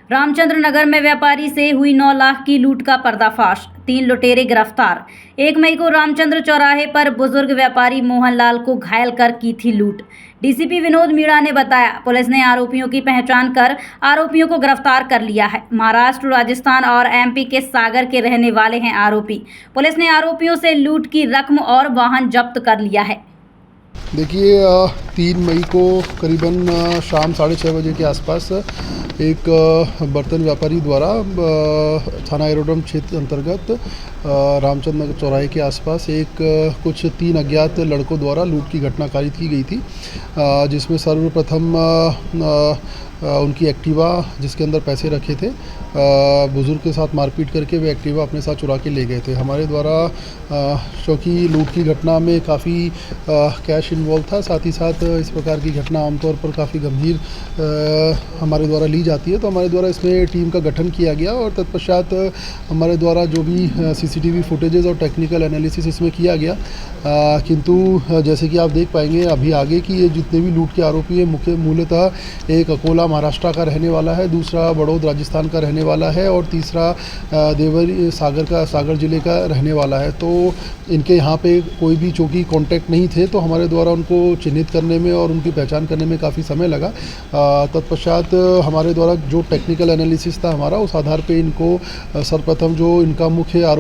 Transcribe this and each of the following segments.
रामचंद्र नगर में व्यापारी से हुई 9 लाख की लूट का पर्दाफाश, 3 लुटेरे गिरफ्तार। 1 मई को रामचंद्र चौराहे पर बुजुर्ग व्यापारी मोहनलाल को घायल कर की थी लूट। डीसीपी विनोद मीणा ने बताया, पुलिस ने आरोपियों की पहचान कर आरोपियों को गिरफ्तार कर लिया है। महाराष्ट्र, राजस्थान और एमपी के सागर के रहने वाले हैं आरोपी। पुलिस ने आरोपियों से लूट की रकम और वाहन जब्त कर लिया है। देखिए, 3 मई को करीबन शाम 6:30 बजे के आसपास एक बर्तन व्यापारी द्वारा थाना एरोड्रम क्षेत्र अंतर्गत रामचंद्र नगर चौराहे के आसपास कुछ 3 अज्ञात लड़कों द्वारा लूट की घटना कारित की गई थी, जिसमें सर्वप्रथम उनकी एक्टिवा, जिसके अंदर पैसे रखे थे, बुजुर्ग के साथ मारपीट करके वे एक्टिवा अपने साथ चुरा के ले गए थे। हमारे द्वारा क्योंकि लूट की घटना में काफ़ी कैश इन्वॉल्व था, साथ ही साथ इस प्रकार की घटना आमतौर पर काफ़ी गंभीर हमारे द्वारा ली जाती है, तो हमारे द्वारा इसमें टीम का गठन किया गया और तत्पश्चात हमारे द्वारा जो भी सीसीटीवी फुटेजेस और टेक्निकल एनालिसिस इसमें किया गया। किंतु जैसे कि आप देख पाएंगे अभी आगे की ये जितने भी लूट के आरोपी हैं, मूलतः एक अकोला महाराष्ट्र का रहने वाला है, दूसरा बड़ौद राजस्थान का रहने वाला है और तीसरा देवरी सागर ज़िले का रहने वाला है। तो इनके यहाँ पे कोई भी चूँकि कॉन्टैक्ट नहीं थे, तो हमारे द्वारा उनको चिन्हित करने में और उनकी पहचान करने में काफ़ी समय लगा। तत्पश्चात हमारे द्वारा जो टेक्निकल एनालिसिस था हमारा, उस आधार पे इनको सर्वप्रथम जो इनका मुख्य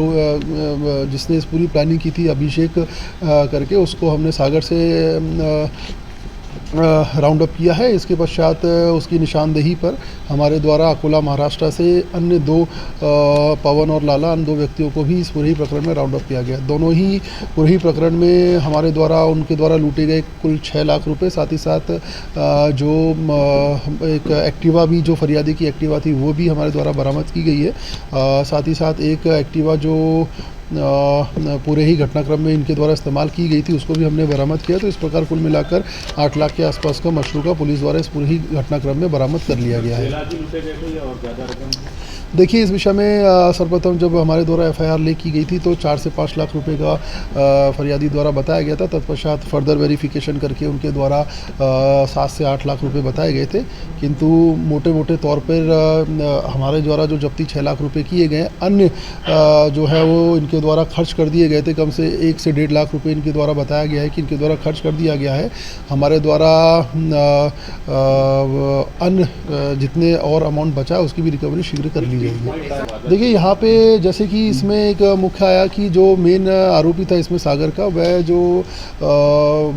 जिसने इस पूरी प्लानिंग की थी, अभिषेक करके, उसको हमने सागर से राउंड अप किया है। इसके पश्चात उसकी निशानदेही पर हमारे द्वारा अकोला महाराष्ट्र से अन्य 2 पवन और लाला, अन्य 2 व्यक्तियों को भी इस पूरे ही प्रकरण में राउंड अप किया गया। दोनों ही पूरे ही प्रकरण में हमारे द्वारा उनके द्वारा लूटे गए कुल 6 लाख रुपए, साथ ही साथ जो एक एक्टिवा भी, जो फरियादी की एक्टिवा थी, वो भी हमारे द्वारा बरामद की गई है। साथ ही साथ एक एक्टिवा जो पूरे ही घटनाक्रम में इनके द्वारा इस्तेमाल की गई थी, उसको भी हमने बरामद किया। तो इस प्रकार कुल मिलाकर 8 लाख के आसपास का मशरूका पुलिस द्वारा इस पूरे ही घटनाक्रम में बरामद कर लिया गया है। देखिए, इस विषय में सर्वप्रथम जब हमारे द्वारा एफआईआर ले की गई थी तो 4 से 5 लाख रुपए का फरियादी द्वारा बताया गया था। तत्पश्चात फर्दर वेरिफिकेशन करके उनके द्वारा 7 से 8 लाख रुपए बताए गए थे, किंतु मोटे मोटे तौर पर हमारे द्वारा जो जब्ती 6 लाख रुपए किए गए, अन्य जो है वो इनके द्वारा खर्च कर दिए गए थे। कम से 1 से 1.5 लाख रुपए इनके द्वारा बताया गया है कि इनके द्वारा खर्च कर दिया गया है। हमारे द्वारा अन्य जितने और अमाउंट बचा उसकी भी रिकवरी शीघ्र कर ली जाएगी। देखिए, यहाँ पे जैसे कि इसमें एक मुख्य आया कि जो मेन आरोपी था इसमें सागर का, वह जो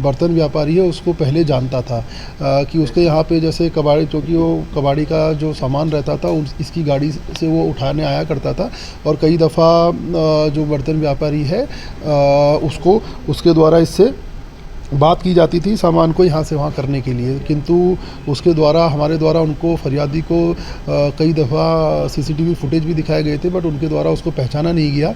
बर्तन व्यापारी है उसको पहले जानता था कि उसके यहाँ पे जैसे कबाड़ी, चूँकि वो कबाड़ी का जो सामान रहता था इसकी गाड़ी से वो उठाने आया करता था और कई दफ़ा जो बर्तन व्यापारी है उसको उसके द्वारा इससे बात की जाती थी सामान को यहाँ से वहाँ करने के लिए, किंतु उसके द्वारा हमारे द्वारा उनको फरियादी को कई दफ़ा सीसीटीवी फुटेज भी दिखाए गए थे, बट उनके द्वारा उसको पहचाना नहीं गया।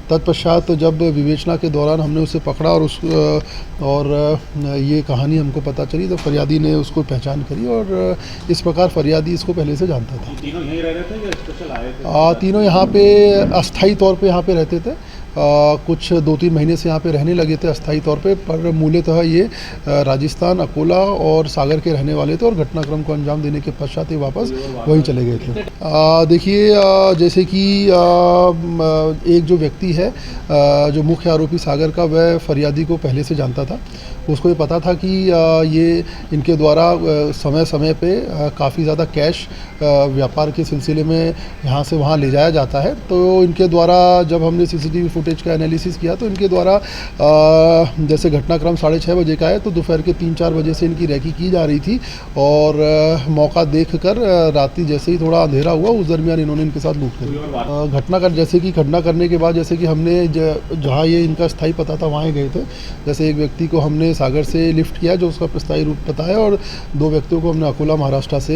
तत्पश्चात जब विवेचना के दौरान हमने उसे पकड़ा और ये कहानी हमको पता चली, तो फरियादी ने उसको पहचान करी और इस प्रकार फरियादी इसको पहले से जानता था। तीनों यहीं रह रहे थे या स्पेशल आए थे? तीनों यहाँ पे अस्थायी तौर पे यहाँ पे रहते थे। कुछ 2-3 महीने से यहाँ पे रहने लगे थे अस्थायी तौर पे, पर मूलतः ये राजस्थान, अकोला और सागर के रहने वाले थे और घटनाक्रम को अंजाम देने के पश्चात ये वापस वहीं चले गए थे। देखिए, जैसे कि एक जो व्यक्ति है, जो मुख्य आरोपी सागर का, वह फरियादी को पहले से जानता था। उसको ये पता था कि ये इनके द्वारा समय समय पे काफ़ी ज़्यादा कैश व्यापार के सिलसिले में यहाँ से वहाँ ले जाया जाता है। तो इनके द्वारा जब हमने सीसीटीवी फुटेज का एनालिसिस किया, तो इनके द्वारा जैसे घटनाक्रम 6:30 बजे का है, तो दोपहर के 3-4 बजे से इनकी रैकी की जा रही थी और मौका देखकर रात्रि जैसे ही थोड़ा अंधेरा हुआ, उस दरमियान इन्होंने इनके साथ लूट करी। घटना करने के बाद जैसे कि हमने जहाँ ये इनका स्थायी पता था वहाँ गए थे। जैसे एक व्यक्ति को हमने सागर से लिफ्ट किया, जो उसका स्थायी रूप पता है, और 2 व्यक्तियों को हमने अकोला महाराष्ट्र से